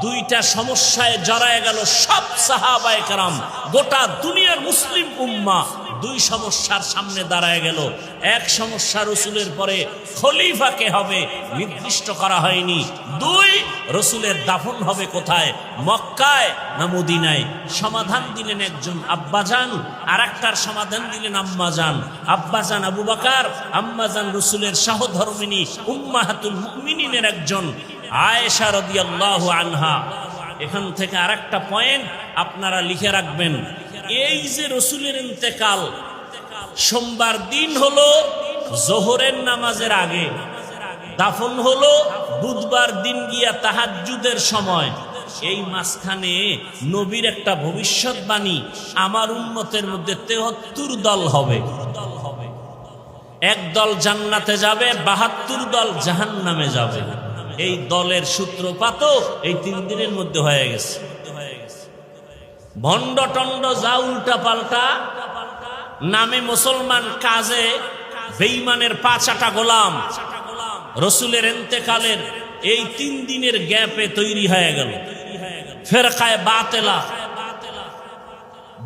দুইটা সমস্যায় জড়ায় গেল সব সাহাবায়ে কেরাম, গোটা দুনিয়ার মুসলিম উম্মাহ দুই সমস্যার সামনে দাঁড়ায় গেল। এক সমস্যা, রসুলের পরে খলিফা কে হবে নির্দিষ্ট করা হয়নি। দুই, রসুলের দাফন হবে কোথায়, মক্কায় না মদিনায়? সমাধান দিলেন একজন আব্বাজান, আর একটার সমাধান দিলেন আম্মাজান। আব্বাজান আবু বকর, আম্মাজান রসুলের সহধর্মিনী উম্মাহাতুল মুমিনিনের একজন আয়েশা রাদিয়াল্লাহু আনহা। এখান থেকে আরেকটা পয়েন্ট আপনারা লিখে রাখবেন, এই যে রসুলের ইন্তেকাল সোমবার দিন হলো জোহরের নামাজের আগে, দাফন হলো বুধবার দিন গিয়া তাহাজ্জুদের সময়, এই মাঝখানে নবীর একটা ভবিষ্যৎবাণী, আমার উম্মতের মধ্যে ৭৩ দল হবে, এক দল জান্নাতে যাবে, ৭২ দল জাহান্নামে যাবে। এই দলের সূত্রপাতও এই 3 দিনের মধ্যে হয়ে গেছে। ভণ্ড টন্ড যা উল্টা পাল্টা নামে মুসলমান, কাজে বেঈমানের পাঁচাটা গোলাম, রসুলের ইন্তেকালের এই 3 দিনের গ্যাপে তৈরি হয়ে গেল ফেরকায়ে বাতিলা।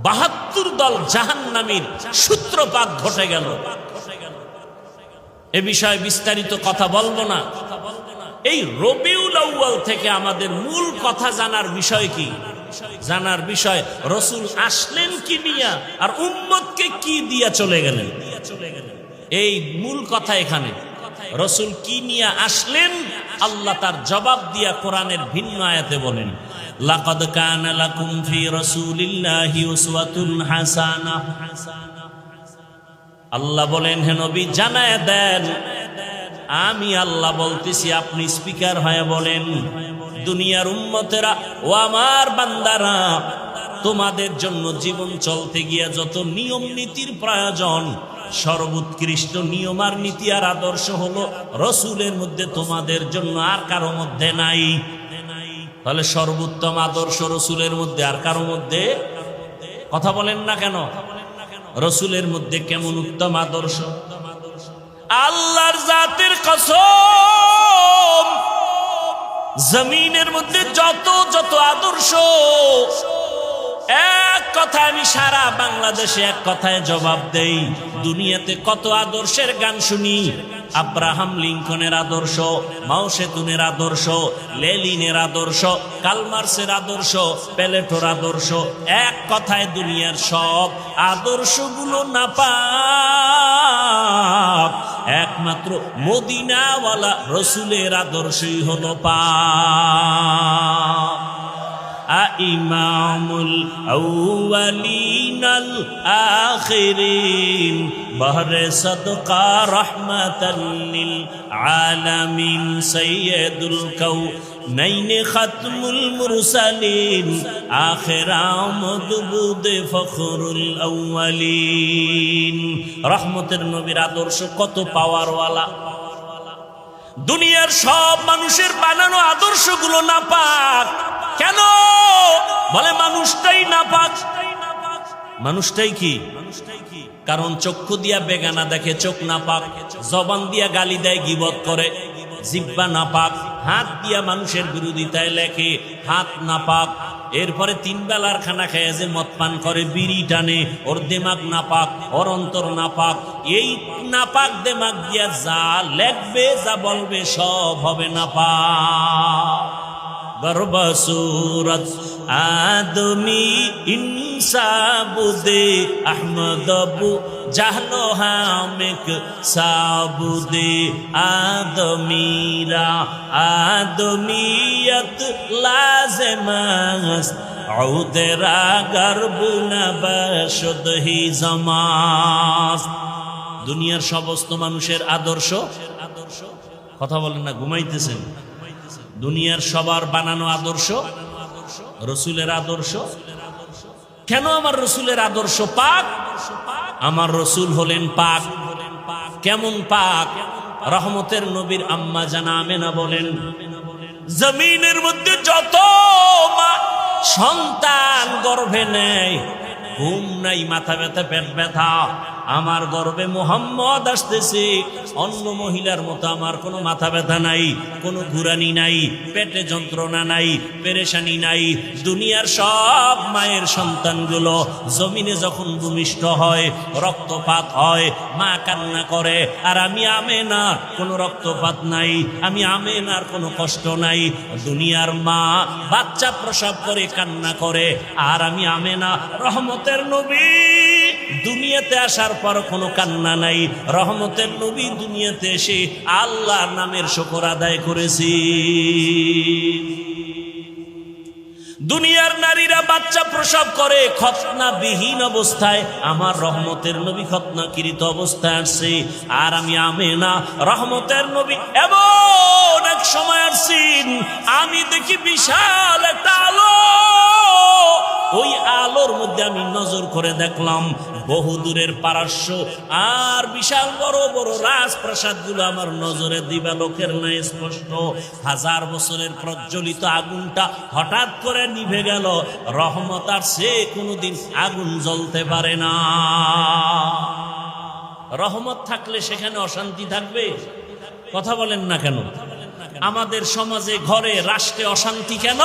৭২ দল জাহান্নামীর সূত্রপাত ঘটে গেল। এ বিষয়ে বিস্তারিত কথা বলবো না। এই রবিউল আউয়াল থেকে আমাদের মূল কথা জানার বিষয় কি? জানার বিষয় রসুল আসলেন কি নিয়া, আর উম্মতকে কি দিয়া চলে গেলেন। এই মূল কথা এখানে। রসুল কি নিয়ে আসলেন আল্লাহ তার জবাব দিয়া কোরআনের ভিন্ন আয়াতে বলেন, লাকাদ কানা লাকুম ফি রাসূলিল্লাহি উসওয়াতুন হাসানাহ। আল্লাহ বলেন, হে নবী জানায় দেন, আমি আল্লাহ বলতেছি, আপনি স্পিকার হয়ে বলেন, দুনিয়ার উম্মতেরা ও আমার বান্দারা, তোমাদের জন্য জীবন চলতে গিয়া যত নিয়ম নীতির প্রয়োজন, সর্বোৎকৃষ্ট নিয়ম আর নীতি আর আদর্শ হলো রসুলের মধ্যে, তোমাদের জন্য আর কারো মধ্যে নাই। তাহলে সর্বোত্তম আদর্শ রসুলের মধ্যে, আর কারো মধ্যে? কথা বলেন না কেন? রসুলের মধ্যে কেমন উত্তম আদর্শ? আল্লাহর জাতের কসম, জমিনের মধ্যে যত যত আদর্শ, এক কথায় আমি সারা বাংলাদেশে এক কথায় জবাব দেই, দুনিয়াতে কত আদর্শের গান শুনি। আব্রাহাম লিঙ্কনের আদর্শ, মাও সেতুনের আদর্শ, লেনিনের আদর্শ, কালমার্সের আদর্শ, প্লেটোর আদর্শ, এক কথায় দুনিয়ার সব আদর্শগুলো নাপাক, একমাত্র মদিনাওয়ালা রসুলের আদর্শই হলো পাক। ইমামুল আউয়ালিনাল আখিরিন, বহরে সদকা রহমাতাল লিল আলামিন, সাইয়্যিদুল কাউনাইন খাতমুল মুরসালিন, আখির আমদ বুদে ফখরুল আউয়ালিন। রহমতের নবীর আদর্শ কত পাওয়ারওয়ালা। দুনিয়ার সব মানুষের বানানো আদর্শগুলো নাপাক। কেন? বলে মানুষটাই নাপাক। মানুষটাই কি? কারণ চক্ষু দিয়া বেগানা দেখে, চোখ নাপাক। জবান দিয়া গালি দেয়, গীবত করে, জিহ্বা নাপাক। হাত দিয়া মানুষের বিরোধিতায় লেখে, হাত নাপাক। এরপরে 3 বেলার খানা খেয়ে যে মদ পান করে, বিড়ি টানে, ওর দেমাগ নাপাক, ওর অন্তর নাপাক। এই নাপাক দেমাগ দিয়া যা লেখবে, যা বলবে, সব হবে নাপাক। গর্বসুরত আদমি ইনসাবুদে আহমদবু জাহলো হামেক সাবুদে, আদমিরা আদমিয়ত লাজেমাস, আউদেরা গর্বুনা বশদহি জমাস। দুনিয়ার সমস্ত মানুষের আদর্শ, কথা বলেন না, ঘুমাইতেছেন। দুনিয়ার সবার বানানো আদর্শ রসুলের আদর্শ। কেন আমার রসুলের আদর্শ পাক? আমার রসুল হলেন পাক। কেমন পাক? রহমতের নবীর আম্মা জানা আমেনা বলেন, জমিনের মধ্যে যত মা সন্তান গর্ভে নেয়, ঘুম নাই, মাথা ব্যথা, পেট ব্যথা, আমার গর্ভে মুহাম্মদ আসতেছে, অন্য মহিলার মতো আমার কোনো মাথা ব্যথা নাই, কোনো ঘুরানি নাই, পেটে যন্ত্রণা নাই, পেরেশানি নাই। দুনিয়ার সব মায়ের সন্তানগুলো জমিনে যখন ভূমিষ্ঠ হয়, রক্তপাত হয়, মা কান্না করে, আর আমি আমেনা কোনো রক্তপাত নাই, আমি আমেনার কোনো কষ্ট নাই। দুনিয়ার মা বাচ্চা প্রসব করে কান্না করে, আর আমি আমেনা রহমতের নবী দুনিয়াতে আসার পর কোনো কান্না নাই। রহমতের নবী দুনিয়াতে এসে আল্লাহর নামের শুকর আদায় করেছি। দুনিয়ার নারীরা বাচ্চা প্রসব করে খতনাবিহীন অবস্থায়, আমার রহমতের নবী খতনাকৃত অবস্থায় আসছে, আর আমি আমেনা রহমতের নবী এমন এক সময় আসছেন, আমি দেখি বিশাল একটা আলো। ওই আলোর মধ্যে আমি নজর করে দেখলাম বহু দূরের পারস্য আর বিশাল বড় বড় রাজপ্রাসাদগুলো আমার নজরে দিবালোকের ন্যায় স্পষ্ট। 1000 বছরের প্রজ্বলিত আগুনটা হঠাৎ করে নিভে গেল। রহমত আর সে কোনোদিন আগুন জ্বলতে পারে না। রহমত থাকলে সেখানে অশান্তি থাকবে? কথা বলেন না কেন? আমাদের সমাজে, ঘরে, রাষ্ট্রে অশান্তি কেন?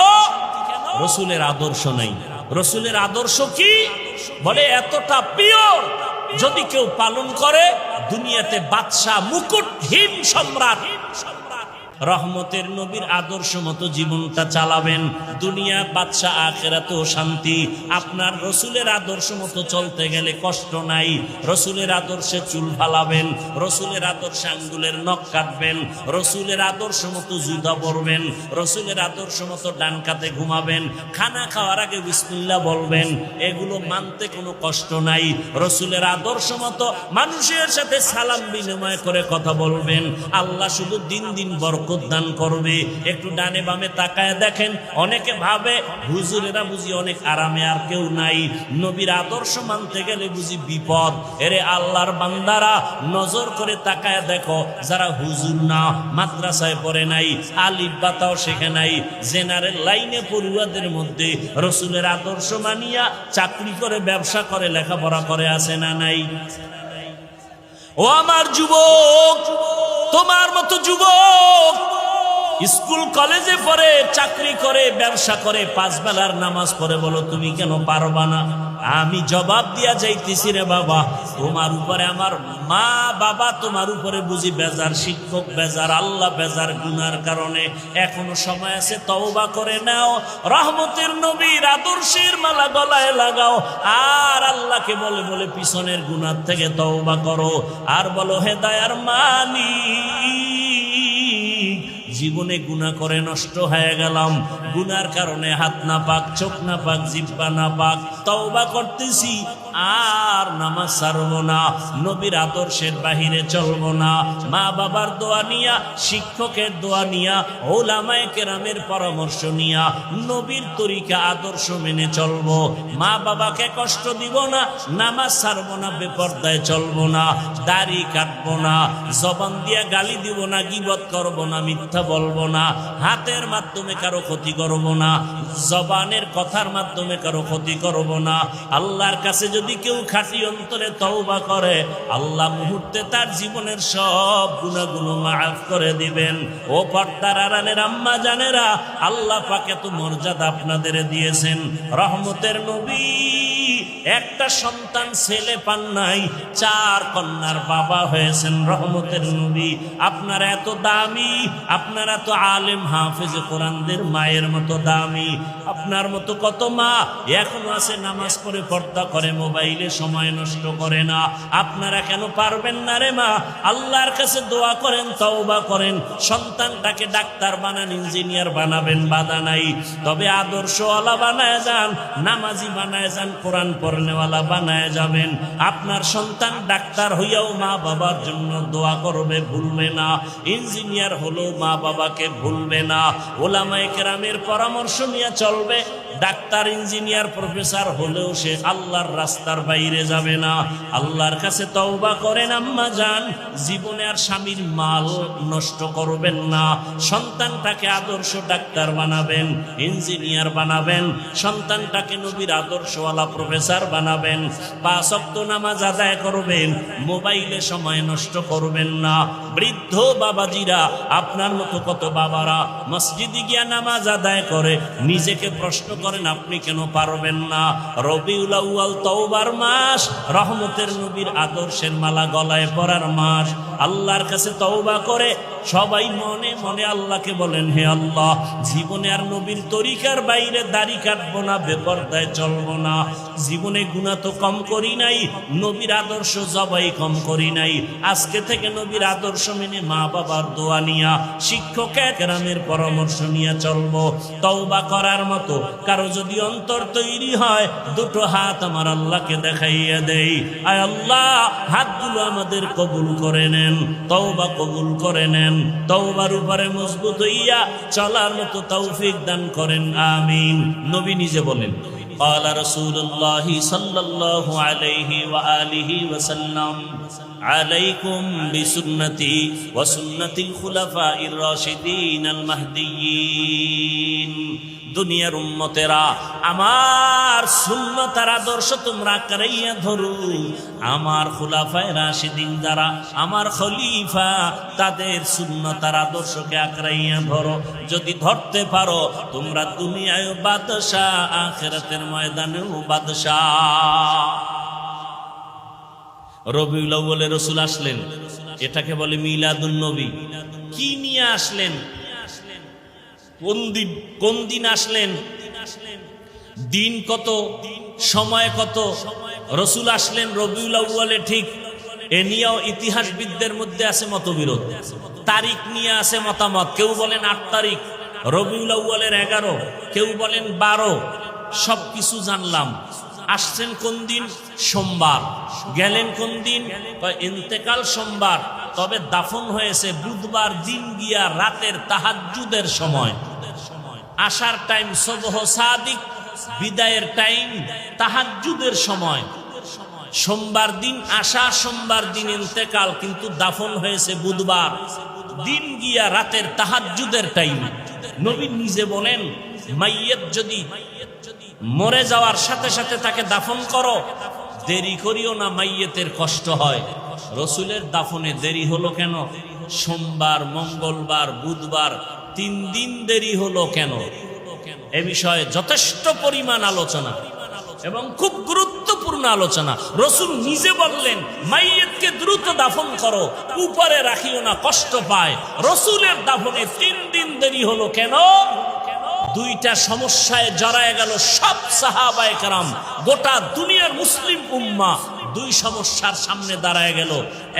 রসুলের আদর্শ নেই। রসুলের আদর্শ কি? বলে এতটা পিওর, যদি কেউ পালন করে দুনিয়াতে বাদশা মুকুটহীন সম্রাট। রহমতের নবীর আদর্শ মতো জীবনটা চালাবেন, দুনিয়া বাদশা আখিরাতেও শান্তি। আপনার রসুলের আদর্শ মতো চলতে গেলে কষ্ট নাই। রসুলের আদর্শে চুল ফালাবেন, রসুলের আদর্শে আঙ্গুলের নখ কাটবেন, রসুলের আদর্শ মতো জুতা পরবেন, রসুলের আদর্শ মতো ডান কাতে ঘুমাবেন, খানা খাওয়ার আগে বিসমিল্লাহ বলবেন, এগুলো মানতে কোনো কষ্ট নাই। রসুলের আদর্শ মতো মানুষের সাথে সালাম বিনিময় করে কথা বলবেন। আল্লাহ শুধু দিন দিন বরকত দান করবে। একটু ডানে বামে তাকায় দেখেন, অনেকে ভাবে হুজুরেরা বুঝি অনেক আরামে, আর কেউ নাই। নবীর আদর্শ মানতে গেলে বুঝি বিপদ। এরে আল্লাহর বান্দারা, নজর করে তাকায় দেখো, যারা হুজুর না, মাদ্রাসায় পড়ে নাই, আলিফ বাতাও শেখে নাই, জেনারেল লাইনে পড়ুয়াদের মধ্যে রসুলের আদর্শ মানিয়া চাকরি করে, ব্যবসা করে, লেখাপড়া করে আছে না নাই? ও আমার যুবক, তোমার মতো যুবক স্কুল কলেজে পড়ে, চাকরি করে, ব্যবসা করে, 5 বেলার নামাজ পড়ে, বলো তুমি কেন পারবা না? আমি জবাব দিয়া যাইতেছি, রে বাবা, তোমার উপরে আমার মা বাবা, তোমার উপরে বুঝি বেজার, শিক্ষক বেজার, আল্লাহ বেজার গুনার কারণে। এখনো সময় আছে, তওবা করে নাও, রহমতের নবীর আদর্শের মালা গলায় লাগাও, আর আল্লাহকে বলে বলে পিছনের গুনার থেকে তওবা করো, আর বলো, হে দয়ার মালিক, জীবনে গুনাহ করে নষ্ট হয়ে গেলাম, গুনার কারণে হাত না পাক, চোখ না পাক, জিহ্বা না পাক, তওবা করতেছি, আর নামাজ ছাড়বো না, নবীর আদর্শের বাহিরে চলবো না, মা বাবার দোয়া নিয়া, শিক্ষকের দোয়া নিয়া, ওলামায়ে কেরামের পরামর্শ নিয়া নবীর তরিকা আদর্শ মেনে চলবো, মা বাবাকে কষ্ট দিব না, নামাজ ছাড়বো না, বেপরদায় চলবো না, দাড়ি কাটবো না, জবান দিয়া গালি দিব না, গীবত করবো না, মিথ্যা বলবো না, হাতের মাধ্যমে কারো ক্ষতি করবো না, জবানের কথার মাধ্যমে কারো ক্ষতি করবো না। আল্লাহর কাছে যদি কেউ খাঁটি অন্তরে তওবা করে, আল্লাহ মুহূর্তে তার জীবনের সব গুনাহগুলো মাফ করে দিবেন। ও পর্দার আড়ালের আম্মা জানেরা, আল্লাহ পাক এত মর্যাদা আপনাদের দিয়েছেন। রহমতের নবী একটা সন্তান ছেলে পান নাই, 4 কন্যার বাবা হয়েছেন। রহমতের নবী আপনারা এত দামি, আপনারা তো আলেম হাফেজ কোরআনদের মায়ের মতো দামি। আপনার মতো কত মা এখনো আছে, নামাজ পড়ে, পর্দা করে, মোবাইলে সময় নষ্ট করে না। আপনারা কেন পারবেন না রে মা? আল্লাহর কাছে দোয়া করেন, তওবা করেন, সন্তানটাকে ডাক্তার বানান, ইঞ্জিনিয়ার বানাবেন, বাধা নাই। তবে আদর্শওয়ালা বানায় যান, নামাজি বানায় যান, কোরআন পড়নেওয়ালা বানায় যাবেন। আপনার সন্তান ডাক্তার হইয়াও মা বাবার জন্য দোয়া করবে, ভুলবে না। ইঞ্জিনিয়ার হলেও মা বাবাকে ভুলবে না। ওলামায়ে কেরামের পরামর্শ নিয়ে চলবে। ডাক্তার, ইঞ্জিনিয়ার, প্রফেসর হলেও সে আল্লাহর রাস্তার বাইরে যাবে না। আল্লাহর কাছে তওবা করেন আম্মা জান, জীবনে আর স্বামীর মাল নষ্ট করবেন না। সন্তানটাকে আদর্শ ডাক্তার বানাবেন, ইঞ্জিনিয়ার বানাবেন, সন্তানটাকে নবীর আদর্শওয়ালা প্রফেসর সংস্কার বানাবেন, 5 ওয়াক্ত নামাজ আদায় করবেন, মোবাইলে সময় নষ্ট করবেন না। বৃদ্ধ বাবাজিরা, আপনার মতো কত বাবারা মসজিদে গিয়া নামাজ আদায় করে, নিজেকে প্রশ্ন করেন আপনি কেন পারবেন না? রবিউল আউয়াল তওবার মাস, রহমতের নবীর আদর্শের মালা গলায় পরার মাস। আল্লাহর কাছে তওবা করে সবাই মনে মনে আল্লাহকে বলেন, হে আল্লাহ, জীবনে আর নবীর তরিকার বাইরে দাড়ি কাটবো না, বেপরদায় চলবো না। জীবনে গুনাহ তো কম করি নাই, নবীর আদর্শ জবাই কম করি নাই। আজকে থেকে নবীর আদর্শ মেনে, মা বাবার দোয়া নিয়া, শিক্ষক কেরামের পরামর্শ নিয়ে চলবো। তওবা করার মতো কারো যদি অন্তর তৈরি হয়, দুটো হাত আমার আল্লাহকে দেখাইয়া দেই, আয় আল্লাহ, হাতগুলো আমাদের কবুল করে নেন, তওবা কবুল করে নেন, তওবার উপরে মজবুত হইয়া চলার মতো তৌফিক দান করেন, আমিন। নবী নিজে বলেন, قال رسول الله صلى الله عليه وآله وسلم عليكم بسنتي وسنة الخلفاء الراشدين المهديين। দুনিয়ার উম্মতেরা, আমার সুন্নত আর আদর্শ তোমরা কারাইয়া ধরো। আমার খুলাফায়ে রাশিদিন যারা, আমার খলিফা, তাদের সুন্নত আর আদর্শকে আঁকড়াইয়া ধরো। যদি ধরতে পারো, তোমরা দুনিয়ায় বাদশাহ, আখিরাতের ময়দানেও বাদশাহ। রবিউল আউয়ালে রাসূল আসলেন, এটাকে বলে মিলাদুন নবী। কি নিয়ে আসলেন? কোন দিন আসলেন? দিন কত, সময় কত? রাসূল আসলেন রবিউল আউয়ালে, ঠিক। এ নিয়েও ইতিহাসবিদদের মধ্যে আছে মতবিরোধ। তারিখ নিয়ে আছে মতামত। কেউ বলেন 8 তারিখ রবিউল আউয়ালের 11, কেউ বলেন 12। সবকিছু জানলাম। আসছেন কোন দিন? সোমবার। গেলেন কোন দিন? ইন্তেকাল সোমবার, তবে দাফন হয়েছে বুধবার দিন গিয়া রাতের তাহাজ্জুদের সময়। আসার টাইম সুবহ সাদিক, বিদায়ের টাইম তাহাজ্জুদের সময়। সোমবার দিন আসা, সোমবার দিন ইন্তেকাল, কিন্তু দাফন হয়েছে বুধবার দিন গিয়া রাতের তাহাজ্জুদের টাইম। নবী নিজে বলেন, মাইয়িত যদি মরে যাওয়ার সাথে সাথে তাকে দাফন করো, দেরি করিও না, মাইয়িতের কষ্ট হয়। রাসূলের দাফনে দেরি হলো কেন? সোমবার, মঙ্গলবার, বুধবার, 3 দিন দেরি হলো কেন? এ বিষয়ে যথেষ্ট পরিমাণ আলোচনা এবং খুব গুরুত্বপূর্ণ আলোচনা। রাসূল নিজে বললেন, মাইয়িতকে দ্রুত দাফন করো, উপরে রাখিও না, কষ্ট পায়। রাসূলের দাফনে 3 দিন দেরি হলো কেন? দুইটা সমস্যায় জড়ায় গেল সব সাহাবায়ে কেরাম, গোটা দুনিয়ার মুসলিম উম্মাহ। 2 সমস্যার সামনে দাঁড়ায় গেল।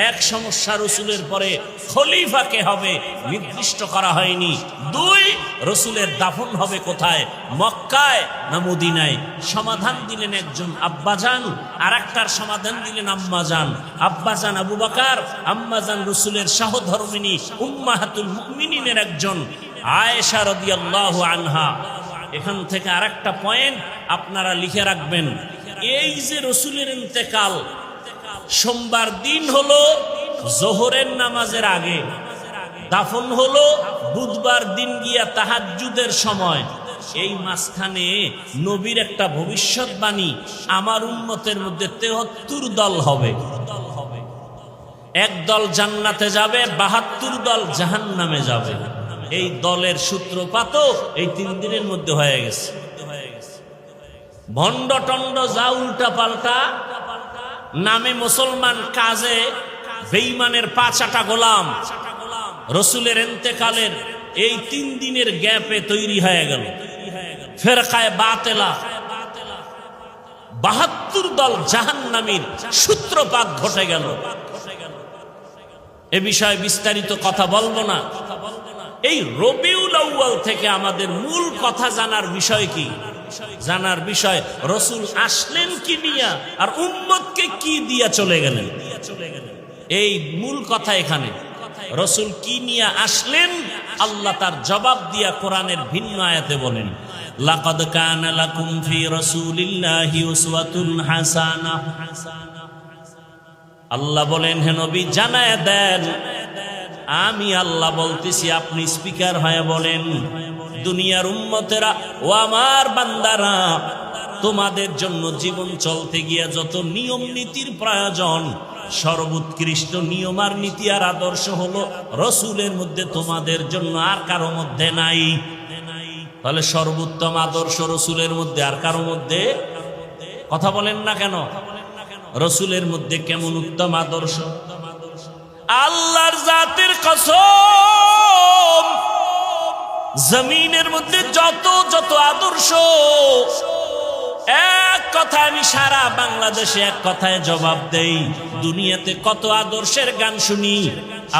এক সমস্যা, রাসূলের পরে খলিফা কে হবে নির্দিষ্ট করা হয়নি। 2, রাসূলের দাফন হবে কোথায়, মক্কায় না মদিনায়? সমাধান দিলেন একজন আব্বাজান, আর একটার সমাধান দিলেন আম্মাজান। আব্বাজান আবু বকর, আম্মাজান রাসূলের সহধর্মিণী উম্মাহাতুল মুমিনিনের একজন আয়েশা রাদিয়াল্লাহু আনহা। এখান থেকে আরেকটা পয়েন্ট আপনারা লিখে রাখবেন। এই যে রাসূলের ইন্তেকাল সোমবার দিন হলো জোহরের নামাজের আগে, দাফন হলো বুধবার দিন গিয়া তাহাজ্জুদের সময়। এই মাঝখানে নবীর একটা ভবিষ্যৎবাণী, আমার উম্মতের মধ্যে 73 দল হবে। এক দল জান্নাতে যাবে, 72 দল জাহান্নামে যাবে। এই দলের সূত্রপাত এই 3 দিনের মধ্যে হয়ে গেছে। ভণ্ড টন্ড যা উল্টা পাল্টা নামে মুসলমান, কাজে বেঈমানের 5 গোলাম। রাসূলের ইন্তেকালের এই 3 দিনের গ্যাপে তৈরি হয়ে গেল ফিরকায়ে বাতিলা। 72 দল জাহান্নামীর সূত্রপাত ঘটে গেল। এ বিষয়ে বিস্তারিত কথা বলবো না। এই রবিউল আউয়াল থেকে আমাদের মূল কথা জানার বিষয় কি? জানার বিষয় রাসূল আসলেন কি নিয়া, আর উম্মতকে কি দিয়া চলে গেলেন। এই মূল কথা এখানে। রাসূল কি নিয়া আসলেন, আল্লাহ তার জবাব দিয়া কোরআনের ভিন্ন আয়াতে বলেন, লাকাদ কানা লাকুম ফি রাসূলিল্লাহি উসওয়াতুন হাসানাহ। আল্লাহ বলেন, হে নবী জানায়া দেন, আমি আল্লাহ বলতেছি, আপনি স্পিকার হয়ে বলেন, দুনিয়ার উম্মতেরা ও আমার বান্দারা, তোমাদের জন্য জীবন চলতে গিয়া যত নিয়ম নীতির প্রয়োজন, সর্বোৎকৃষ্ট নিয়ম আর নীতি আর আদর্শ হলো রসুলের মধ্যে, তোমাদের জন্য আর কারো মধ্যে নাই। তাহলে সর্বোত্তম আদর্শ রসুলের মধ্যে, আর কারো মধ্যে। কথা বলেন না কেন? রসুলের মধ্যে কেমন উত্তম আদর্শ! আল্লাহর জাতের কসম, জমিনের মধ্যে যত যত আদর্শ, এক কথায় আমি সারা বাংলাদেশে এক কথায় জবাব দেই। দুনিয়াতে কত আদর্শের গান শুনি,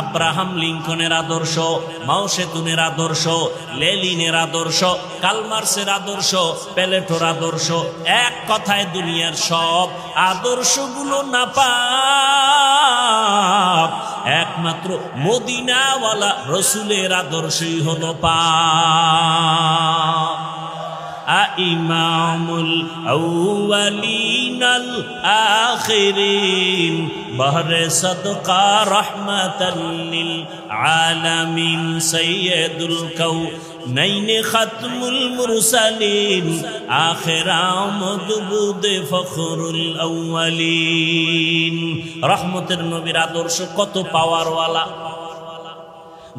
আব্রাহাম লিঙ্কনের আদর্শ, মাও সেতুনের আদর্শ, লেনিনের আদর্শ, কালমার্সের আদর্শ, প্লেটোর আদর্শ। এক কথায় দুনিয়ার সব আদর্শগুলো নাপাক, একমাত্র মদিনাওয়ালা রসুলের আদর্শই হলো পাক। ইমামুল আউয়ালিনাল আখিরিন, বহরে সদকা রহমাতাল লিল আলামিন, সাইয়্যিদুল কাউনাইন খাতমুল মুরসালিন, আখির আমদ বুদে ফখরুল আউয়ালিন। রহমতের নবীর আদর্শ কত পাওয়ারওয়ালা!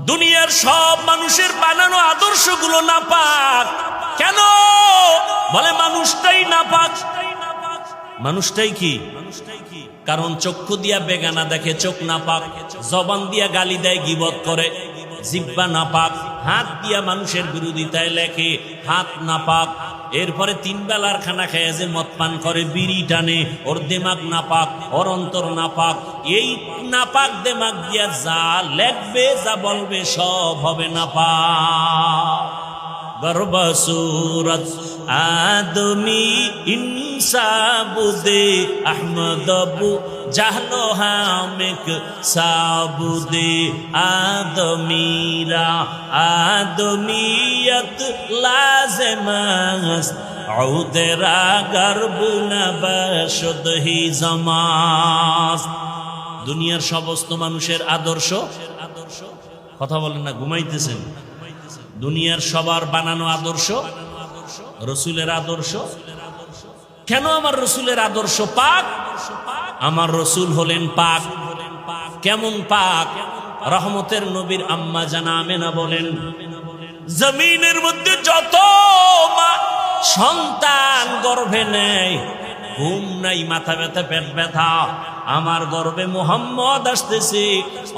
দুনিয়ার সব মানুষের বানানো আদর্শগুলো নাপাক। কেন? বলে মানুষটাই নাপাক। মানুষটাই কি? কারণ চক্ষু দিয়া বেগানা দেখে, চোখ নাপাক। জবান দিয়া গালি দেয়, গীবত করে, জিহ্বা নাপাক। হাত দিয়া মানুষের বিরোধিতায় লেখে, হাত নাপাক। এরপরে তিন বেলার খানা খেয়ে যে মদ পান করে, বিড়ি টানে, ওর দেমাগ নাপাক, ওর অন্তর নাপাক। এই নাপাক দেমাগ দিয়া যা লেখবে, যা বলবে, সব হবে নাপাক। গর্ব সুরত আদমি ইনসাবুদে আহমদবু জাহলো হামেক সাবুদে, আদমিরা আদমিয়ত লাজমাস আউদেরা গর্বুনা বশুদহি জমাস। দুনিয়ার সমস্ত মানুষের আদর্শ, কথা বলেন না, ঘুমাইতেছেন। দুনিয়ার সবার বানানো আদর্শ রসুলের আদর্শ। কেন আমার রসুলের আদর্শ পাক? আমার রসুল হলেন পাক। কেমন পাক? রহমতের নবীর আম্মা জানা আমেনা বলেন, জমিনের মধ্যে যত মা সন্তান গর্ভে নেয়, ঘুম নাই, মাথা ব্যথা, পেট ব্যথা, আমার গর্ভে মুহাম্মদ আসতেছে।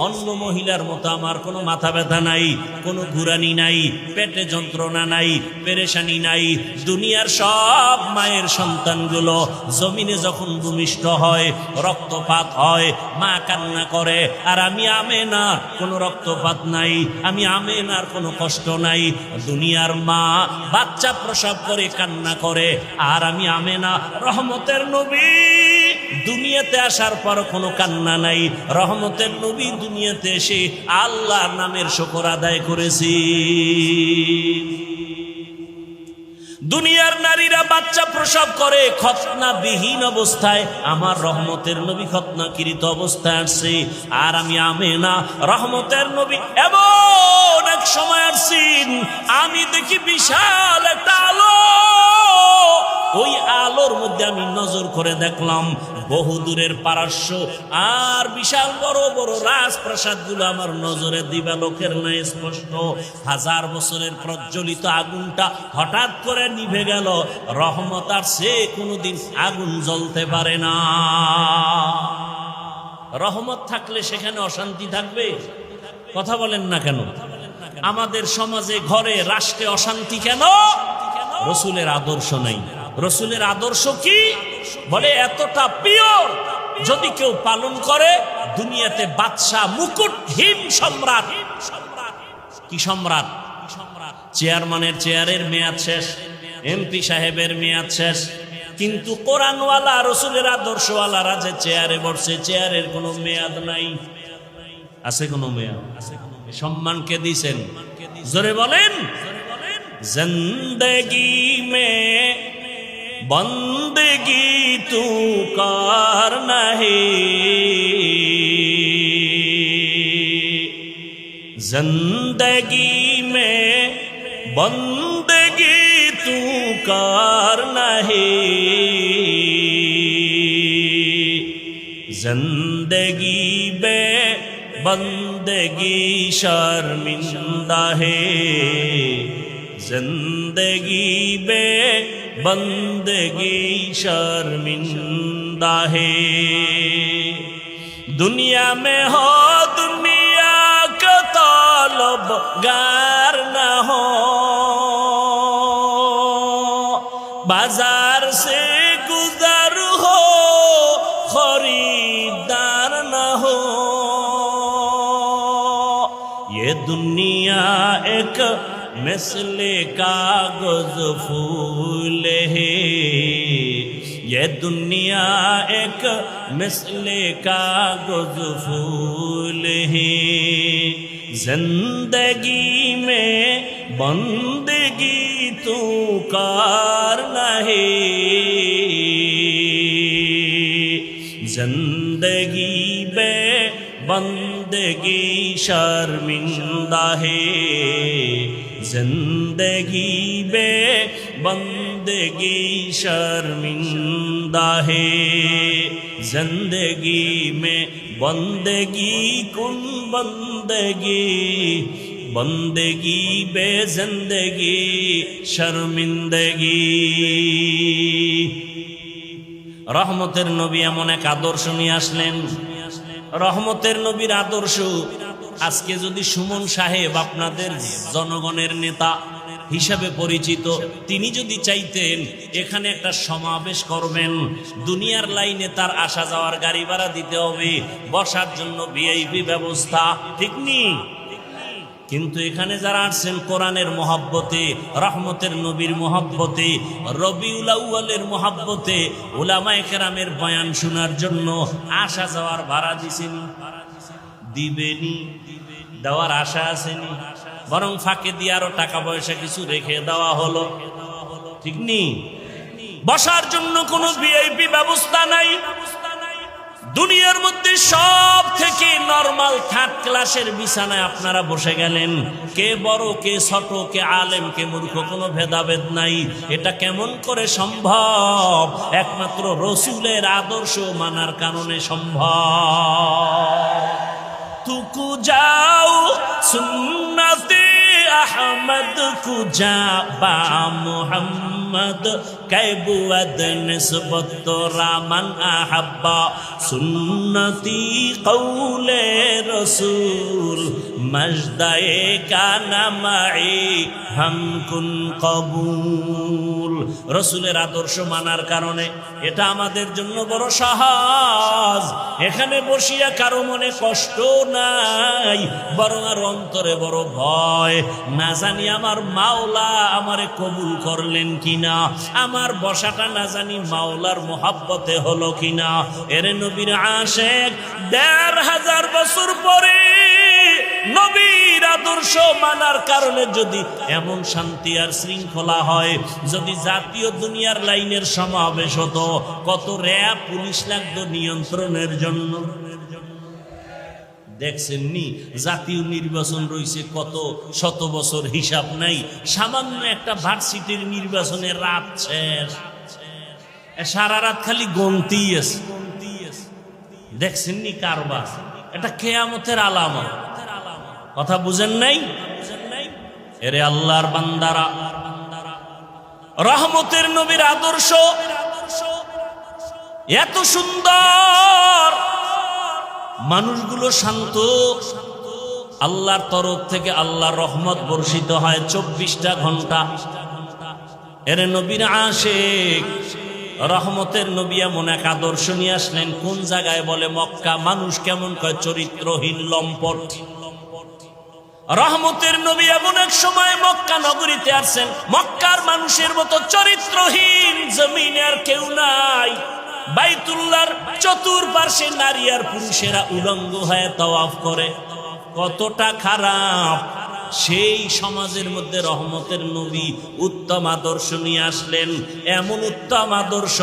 অন্য মহিলার মতো আমার কোনো মাথা ব্যথা নাই, কোনো ঘুরানি নাই, পেটে যন্ত্রণা নাই, পেরেশানি নাই। দুনিয়ার সব মায়ের সন্তানগুলো জমিনে যখন ভূমিষ্ঠ হয়, রক্তপাত হয়, মা কান্না করে। আর আমি আমেনা, কোনো রক্তপাত নাই, আমি আমেনার কোনো কষ্ট নাই। দুনিয়ার মা বাচ্চা প্রসব করে কান্না করে, আর আমি আমেনা রহমতের নবী দুনিয়াতে আসার পর কোনো কান্না নাই। রহমতের নবী দুনিয়াতে এসে আল্লাহর নামের শুকর আদায় করেছি। দুনিয়ার নারীরা বাচ্চা প্রসব করে খতনা বিহীন অবস্থায়, আমার রহমতের নবী খতনাকৃত অবস্থায় আসছে। আর আমি আমেনা রহমতের নবী এমন এক সময় আসছেন, আমি দেখি বিশাল একটা আলো। ওই আলোর মধ্যে আমি নজর করে দেখলাম বহুদূরের পারস্য আর বিশাল বড় বড় রাজপ্রাসাদগুলো আমার নজরে দিবালোকের ন্যায় স্পষ্ট। 1000 বছরের প্রজ্বলিত আগুনটা হঠাৎ করে নিভে গেল। রহমত আর সে কোনোদিন আগুন জ্বলতে পারে না। রহমত থাকলে সেখানে অশান্তি থাকবে? কথা বলেন না কেন? আমাদের সমাজে, ঘরে, রাষ্ট্রে অশান্তি কেন? রসুলের আদর্শ নাই। রসুলের আদর্শ কি? বলে এতটা পিওর, যদি কেউ পালন করে দুনিয়াতে বাদশা, মুকুটহীন সম্রাট। কি সম্রাট? চেয়ারম্যানের চেয়ারের মেয়াদ শেষ, এমপি সাহেবের মেয়াদ শেষ, কিন্তু কোরআনওয়ালা রসুলের আদর্শওয়ালারা যে চেয়ারে বসছে, চেয়ারের কোনো মেয়াদ নাই। আছে কোনো মেয়াদ? সম্মানকে দিছেন? জোরে বলেন। জিন্দগি মে বন্দগি তু করনা হে, জিন্দগি মে বন্দগি তু करना है जिंदगी बे बंदगी शर्मिंदा है जिंदगी बे बंदगी शर्मिंदा है दुनिया में हो दुनिया का तलबगार न हो बाजार से गुजर हो खरीदार न हो ये दुनिया एक मिसले कागज फूल है ये दुनिया एक मिसले कागज फूल है जिंदगी में बंदगी तू करना है जिंदगी में बंदगी शर्मिंदा है जिंदगी में बंदगी शर्मिंदा है जिंदगी में बंदगी कुन बंदगी बंदगी बे जिंदगी शर्मिंदगी रहमतेर नबी एमन एक आदर्श निये आसलेन रहमतेर नबीर आदर्श আজকে যদি সুমন সাহেব আপনাদের জনগণের নেতা হিসাবে পরিচিত তিনি যদি চাইতেন এখানে একটা সমাবেশ করবেন দুনিয়ার লাইনে তার আসা যাওয়ার গাড়ি ভাড়া দিতে হবে বসার জন্য ভিআইপি ব্যবস্থা ঠিক নেই কিন্তু এখানে যারা আসছেন কোরআনের মহব্বতে রহমতের নবীর মহব্বতে রবিউল আউয়ালের মহব্বতে উলামায়ে কেরামের বয়ান শোনার জন্য আসা যাওয়ার ভাড়া দিছেন দিবেনি দেওয়ার আশা আসেনি বরং ফাঁকে দিয়ে আরো টাকা পয়সা কিছু রেখে দেওয়া হলো ঠিক নেই বসার জন্য কোনো ভিআইপি ব্যবস্থা নাই দুনিয়ার মধ্যে সব থেকে নরমাল থার্ড ক্লাসের বিছানায় আপনারা বসে গেলেন কে বড় কে ছোট কে আলেম কে মূর্খ কোনো ভেদাভেদ নাই এটা কেমন করে সম্ভব একমাত্র রাসূলের আদর্শ মানার কারণে সম্ভব तुकु जाओ सुन्नते अहमद कुजा बा मुहम्मद कैबुअद निस्बत रामन अहब्बा सुन्नती कौले रसूल मजदाए का नमाई हम कुन कबूल रसूलेर आदर्श मानार कारणे এটা আমাদের জন্য বড় সহজ এখানে বসিয়া কারো মনে কষ্ট নাই বরং আর অন্তরে বড় ভয় না জানি আমার মাওলা আমারে কবুল করলেন কিনা আমার বসাটা না জানি মাওলার মহব্বতে হলো কিনা এর নবীর আশিক ১৫০০ বছর পরে নবীর আদর্শ মানার কারণে যদি এমন শান্তি আর শৃঙ্খলা হয় যদি জাতীয় দুনিয়ার লাইনের সমাবেশ হতো কত র্যাব পুলিশ লাগতো নিয়ন্ত্রণের জন্য দেখছেননি জাতীয় নির্বাচন রয়েছে কত শত বছর হিসাব নাই সামান্য একটা ভার্সিটির নির্বাচনের রাত শেষ সারা রাত খালি গন্তি আছে দেখছেননি কারবার এটা কিয়ামতের আলামত কথা বুঝেন নাই এরে আল্লাহর বান্দারা রহমতের নবীর আদর্শ এত সুন্দর মানুষগুলো শান্ত আল্লাহর তরফ থেকে আল্লাহর রহমত বর্ষিত হয় ২৪টা ঘন্টা এর নবীর আশিক রহমতের নবী এমন এক আদর্শ নিয়ে আসলেন কোন জায়গায় বলে মক্কা মানুষ কেমন কয় চরিত্রহীন লম্পট রহমতের নবী এমন এক সময় মক্কা নগরীতে আসেন মক্কার মানুষের মতো চরিত্রহীন জমিনে আর কেউ নাই বাইতুল্লাহর চতুর্পার্শ্বে নারী আর পুরুষেরা উলঙ্গ হয়ে তাওয়াফ করে কতটা খারাপ সেই সমাজের মধ্যে রহমতের নবী উত্তম আদর্শ নিয়ে আসলেন। এমন উত্তম আদর্শ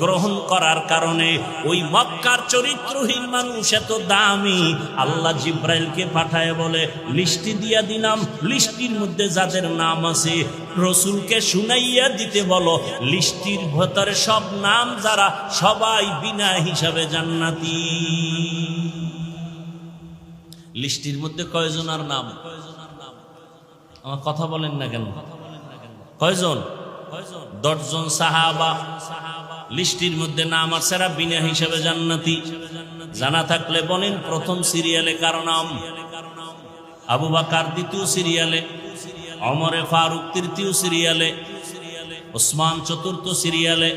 গ্রহণ করার কারণে ওই মক্কার চরিত্রহীন মানুষ এত দামি, আল্লাহ জিব্রাইলকে পাঠায় বলে লিস্টি দিয়া দিলাম, লিস্টির মধ্যে যাদের নাম আছে রসুলকে শুনাইয়া দিতে বলো, লিস্টির ভেতরে সব নাম যারা সবাই বিনা হিসাবে জান্নাতি। লিস্টির মধ্যে কয়জনের নাম? আমার কথা বলেন না কেন? কয়জন? 10 জন সাহাবা লিস্টির মধ্যে নাম আছে, বিনা হিসাবে জান্নাতি। জানা থাকলে বলেন প্রথম সিরিয়ালে কার নাম? আবু বকর দ্বিতীয় সিরিয়ালে, ওমরে ফারুক তৃতীয় সিরিয়ালে, ওসমান চতুর্থ সিরিয়ালে।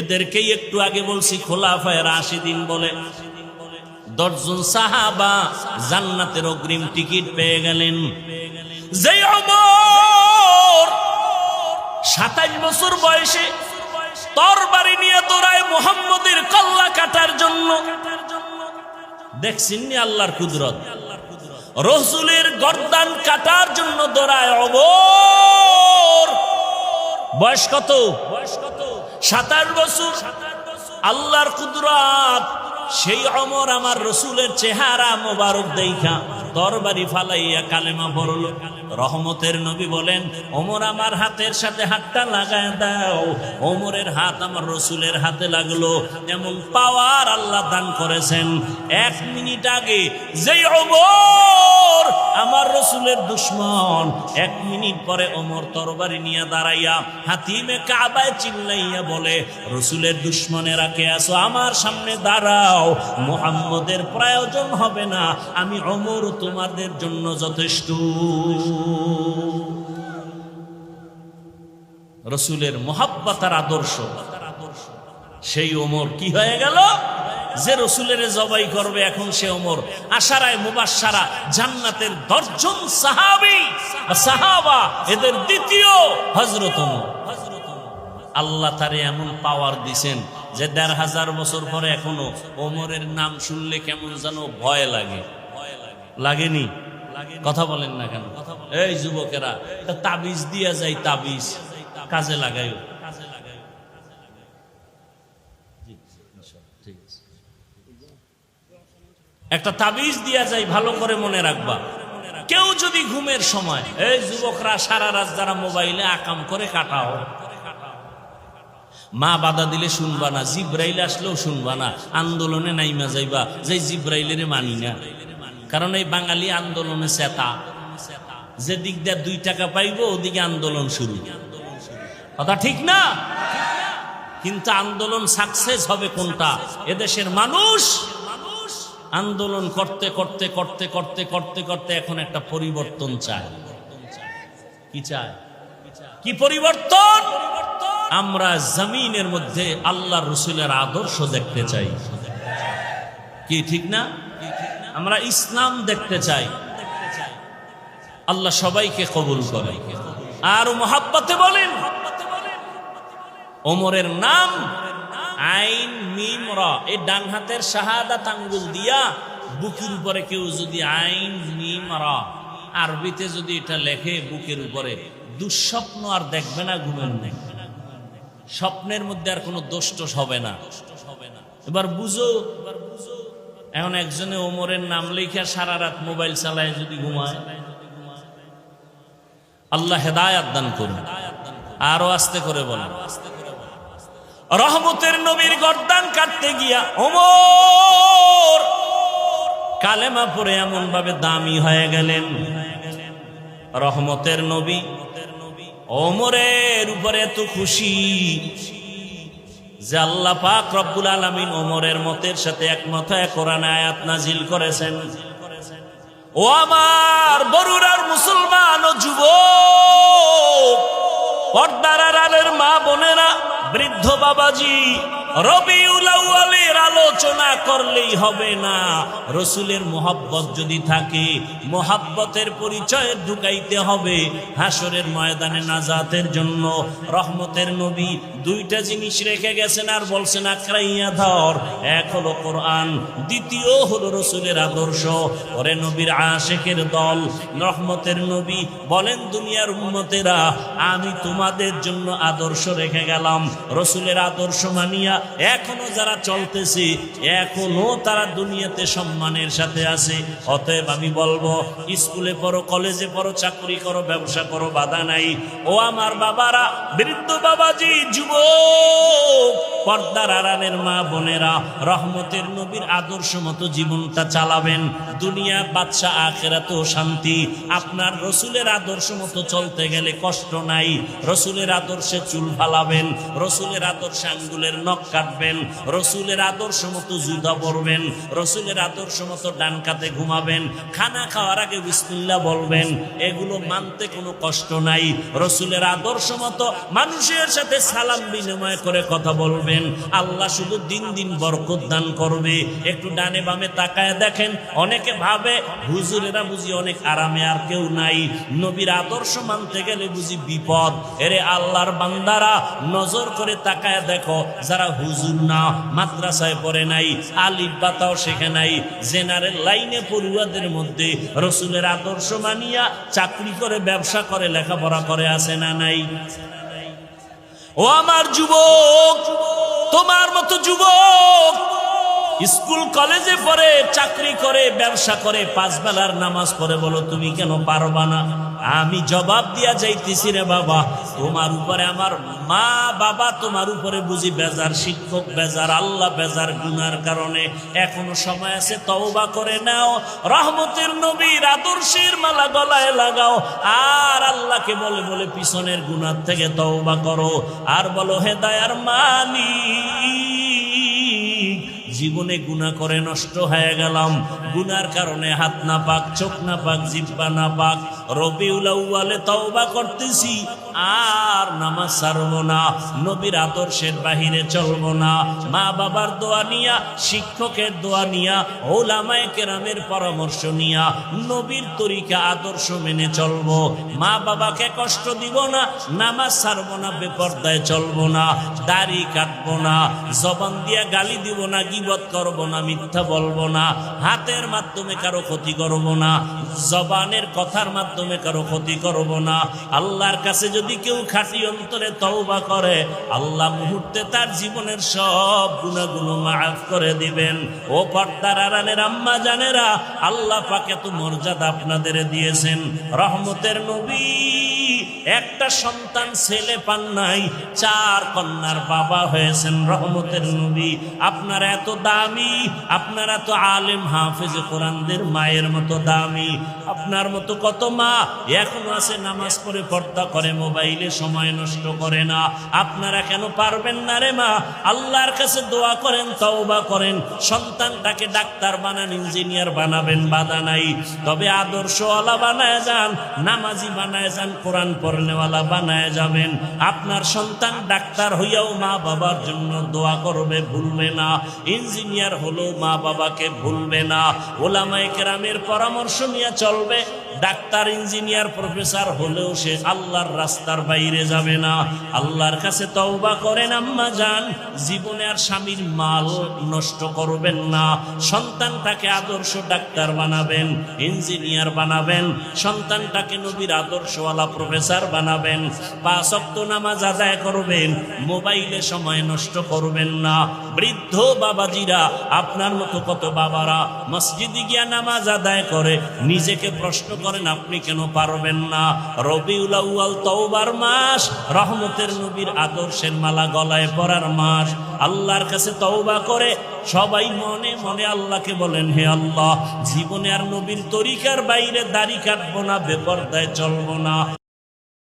এদেরকেই একটু আগে বলছি খোলাফায়ে রাশিদিন বলে। 10 জন সাহাবা জান্নাতের অগ্রিম টিকিট পেয়ে গেলেন। যে ওমর 27 বছর বয়সে তরবারি নিয়ে দৌড়ায় মুহাম্মদের কল্লা কাটার জন্য, দেখছেন নি আল্লাহর কুদরত? রসুলের গর্দান কাটার জন্য দৌড়ায় ওমর। বয়স কত? 27 বছর। আল্লাহর কুদরত, সেই ওমর আমার রসুলের চেহারা মোবারক দেখা তরবারি ফালাইয়া কালেমা পড়ল। রহমতের নবী বলেন ওমর আমার হাতের সাথে হাতটা লাগায় দাও। ওমরের হাত আমার রসুলের হাতে লাগলো। এমন পাওয়ার আল্লাহ দান করেছেন। 1 মিনিট আগে যেই ওমর আমার রসুলের দুশ্মন, 1 মিনিট পরে ওমর তরবারি নিয়ে দাঁড়াইয়া হাতিমে কাবায় চিল্লাইয়া বলে রসুলের দুশ্মনেরা কে আছো আমার সামনে দাঁড়াও, মুহাম্মদের প্রয়োজন হবে না, আমি ওমর তোমাদের জন্য যথেষ্ট। রসুলের মুহাব্বতের আদর্শ। সেই ওমর কি হয়ে গেল? যে রসুলের জবাই করবে এখন সে ওমর। আশারায়ে মুবাশশারা জান্নাতের 10 জন সাহাবী সাহাবা, এদের দ্বিতীয় হযরত ওমর। আল্লাহ তারে এমন পাওয়ার দিছেন যে 1500 বছর পরে এখনো ওমরের নাম শুনলে কেমন যেন ভয় লাগে। লাগেনি? কথা বলেন না কেন? এই যুবকেরা, তাবিজ দিয়া যায়, তাবিজ কাজে লাগাই। একটা তাবিজ দিয়া যায়, ভালো করে মনে রাখবা। কেউ যদি ঘুমের সময়, এই যুবকরা সারা রাত যারা মোবাইলে আকাম করে কাটাও, মা বাধা দিলে শুনবা না, জিব্রাইল আসলেও শুনবা না, আন্দোলনে নাইমা যাইবা যে জিব্রাইলের মানি না। কারণ এই বাঙালি আন্দোলনে চেতা, যে দিক দিয়ে 2 টাকা পাইবো ওদিকে আন্দোলন শুরু। কথা ঠিক না? কিন্তু আন্দোলন সাকসেস হবে কোনটা? এদেশের মানুষ আন্দোলন করতে করতে করতে করতে করতে করতে এখন একটা পরিবর্তন চায়। কি চায়? কি পরিবর্তন? আমরা জমিনের মধ্যে আল্লাহর রসুলের আদর্শ দেখতে চাই। কি ঠিক না? আমরা ইসলাম দেখতে চাই। আল্লাহ সবাইকে কবুল করে। আর মুহাব্বতে বলেন ওমরের নাম আইন মিম রা, এই ডান হাতের শাহাদাত আঙ্গুল দিয়া বুকের উপরে কেউ যদি আইন মিম রা আরবিতে যদি এটা লেখে বুকের উপরে, দুঃস্বপ্ন আর দেখবে না, ঘুমের নেই, স্বপ্নের মধ্যে আর কোনো দোষ হবে না। এবার বুঝো, এখন একজনে ওমরের নাম লেখা সারা রাত মোবাইল চালায় যদি ঘুমায়, আল্লাহ হেদায়াত দান করুন। আরো আস্তে করে বলেন, রহমতের নবীর গর্দান কাটতে গিয়া ওমর কালেমা পড়ে এমন ভাবে দামি হয়ে গেলেন। রহমতের নবী ওমরের উপরে এত খুশি যে আল্লাহ পাক রব্বুল আলামিন ওমরের মতের সাথে একমত হয়ে কোরআনে আয়াত নাজিল করেছেন। ও আমার বরুরার মুসলমান ও যুবক, পর্দার আড়ালের মা বোনেরা, বৃদ্ধ বাবাজি, রবিউল আউয়ালের আলোচনা করলেই হবে না। রসুলের মোহাব্বত যদি থাকে, মোহাব্বতের পরিচয় ঢুকাইতে হবে। হাসরের ময়দানে নাজাতের জন্য রহমতের নবী দুইটা জিনিস রেখে গেছেন আর বলছেন আঁকড়াইয়া ধর। এক হলো কোরআন, দ্বিতীয় হলো রসুলের আদর্শ। ওরে নবীর আশিকের দল, রহমতের নবী বলেন দুনিয়ার উম্মতেরা, আমি তোমাদের জন্য আদর্শ রেখে গেলাম। রসুলের আদর্শ মানিয়া এখনো যারা চলতেছে, এখনো তারা দুনিয়াতে সম্মানের সাথে আছে। অতএব আমি বলবো, স্কুলে পড়ো, কলেজে পড়ো, চাকরি করো, ব্যবসা করো, বাধা নাই। ও আমার বাবারা, বৃদ্ধ বাবাজি, যুবক, পর্দার আড়ালের মা বোনেরা, রহমতের নবীর আদর্শ মতো জীবনটা চালাবেন। দুনিয়া বাদশা, আখিরাতেও শান্তি। আপনার রসুলের আদর্শ মতো চলতে গেলে কষ্ট নাই। রসুলের আদর্শে চুল ফালাবেন, রসুলের আদর্শে আঙ্গুলের নখ কাটবেন, রসুলের আদর্শ মতো জুতা পরবেন, রসুলের আদর্শ মতো ডান কাতে ঘুমাবেন, খানা খাওয়ার আগে বিসমিল্লাহ বলবেন। এগুলো মানতে কোনো কষ্ট নাই। রসুলের আদর্শ মতো মানুষের সাথে সালাম বিনিময় করে কথা বলবেন। আল্লাহ শুধু দিন দিন বরকত দান করবে। একটু ডানে বামে তাকায় দেখেন, অনেকে ভাবে হুজুরেরা বুঝি অনেক আরামে, আর কেউ নাই। নবীর আদর্শ মানতে গেলে বুঝি বিপদ। এরে আল্লাহর বান্দারা, নজর করে তাকায় দেখো, যারা হুজুর না, মাদ্রাসায় পড়ে নাই, আলিফ বাতাও শেখে নাই, জেনারেল লাইনে পড়ুয়াদের মধ্যে রসুলের আদর্শ মানিয়া চাকরি করে, ব্যবসা করে, লেখাপড়া করে আছে না নাই? ও আমার যুবক, তোমার মতো যুবক স্কুল কলেজে পড়ে, চাকরি করে, ব্যবসা করে, 5 বেলার নামাজ পড়ে, বলো তুমি কেন পারবা না? আমি জবাব দিয়া যাইতেছি, রে বাবা, তোমার উপরে আমার মা বাবা, তোমার উপরে বুঝি বেজার, শিক্ষক বেজার, আল্লাহ বেজার গুনার কারণে। এখনো সময় আছে, তওবা করে নাও। রহমতের নবীর আদর্শের মালা গলায় লাগাও, আর আল্লাহকে বলে বলে পিছনের গুনার থেকে তওবা করো, আর বলো, হে দয়ার মালিক, জীবনে গুনাহ করে নষ্ট হয়ে গেলাম, গুনার কারণে হাত না পাক, চোখ না পাক, জিহ্বা না পাক। রবিউল আউয়ালে তওবা করতেছি, আর নামাজ ছাড়বো না, নবীর আদর্শের বাহিরে চলবো না। মা বাবার দোয়া নিয়া, শিক্ষকের দোয়া নিয়া, ওলামায়ে কেরামের পরামর্শ নিয়া নবীর তরিকা আদর্শ মেনে চলবো। মা বাবাকে কষ্ট দিব না, নামাজ ছাড়বো না, বেপরদায় চলবো না, দাড়ি কাটবো না, জবান দিয়া গালি দিব না, গীবত করবো না, মিথ্যা বলবো না, হাতের মাধ্যমে কারো ক্ষতি করবো না, জবানের কথার মাধ্যমে কারো ক্ষতি করবো না। আল্লাহর কাছে যদি কেউ খাঁটি অন্তরে তওবা করে, আল্লাহ মুহূর্তে তার জীবনের সব গুনাহগুলো মাফ করে দিবেন। ও পর্দার আড়ালের আম্মা জানেরা, আল্লাহ পাক এত মর্যাদা আপনাদের দিয়েছেন। রহমতের নবী একটা সন্তান ছেলে পান নাই, 4 কন্যার বাবা হয়েছেন। রহমতের নবী আপনারা এত দামি, আপনারা তো আলেম হাফেজ কোরআনদের মায়ের মতো দামি। আপনার মতো কত মা এখনো আছে, নামাজ পড়ে, পর্দা করে, মোবাইলে সময় নষ্ট করে না। আপনারা কেন পারবেন না রে মা? আল্লাহর কাছে দোয়া করেন, তওবা করেন, সন্তানটাকে ডাক্তার বানান, ইঞ্জিনিয়ার বানাবেন, বাধা নাই। তবে আদর্শওয়ালা বানায় যান, নামাজি বানায় যান, কোরআন পড়নেওয়ালা বানায় যাবেন। আপনার সন্তান ডাক্তার হইয়াও মা বাবার জন্য দোয়া করবে, ভুলবে না। ইঞ্জিনিয়ার হলো মা বাবাকে ভুলবে না। ওলামায়ে কেরামের পরামর্শ নিয়ে চলবে। ডাক্তার, ইঞ্জিনিয়ার, প্রফেসর হলেও সে আল্লাহর রাস্তার বাইরে যাবে না। আল্লাহর কাছে তওবা করেন আম্মা জান, জীবনে আর স্বামীর মাল নষ্ট করবেন না। সন্তানটাকে আদর্শ ডাক্তার বানাবেন, ইঞ্জিনিয়ার বানাবেন, সন্তানটাকে নবীর আদর্শওয়ালা প্রফেসর বানাবেন। 5 ওয়াক্ত নামাজ আদায় করবেন, মোবাইলে সময় নষ্ট করবেন না। বৃদ্ধ বাবাজিরা, আপনার মতো কত বাবারা মসজিদে গিয়া নামাজ আদায় করে, নিজেকে প্রশ্ন করেন আপনি কেন পারবেন না? রবিউল আউয়াল তওবার মাস, রহমতের নবীর আদর্শের মালা গলায় পরার মাস। আল্লাহর কাছে তওবা করে সবাই মনে মনে আল্লাহকে বলেন, হে আল্লাহ, জীবনে আর নবীর তরিকার বাইরে দাড়ি কাটবো না, বেপরদায় চলবো না।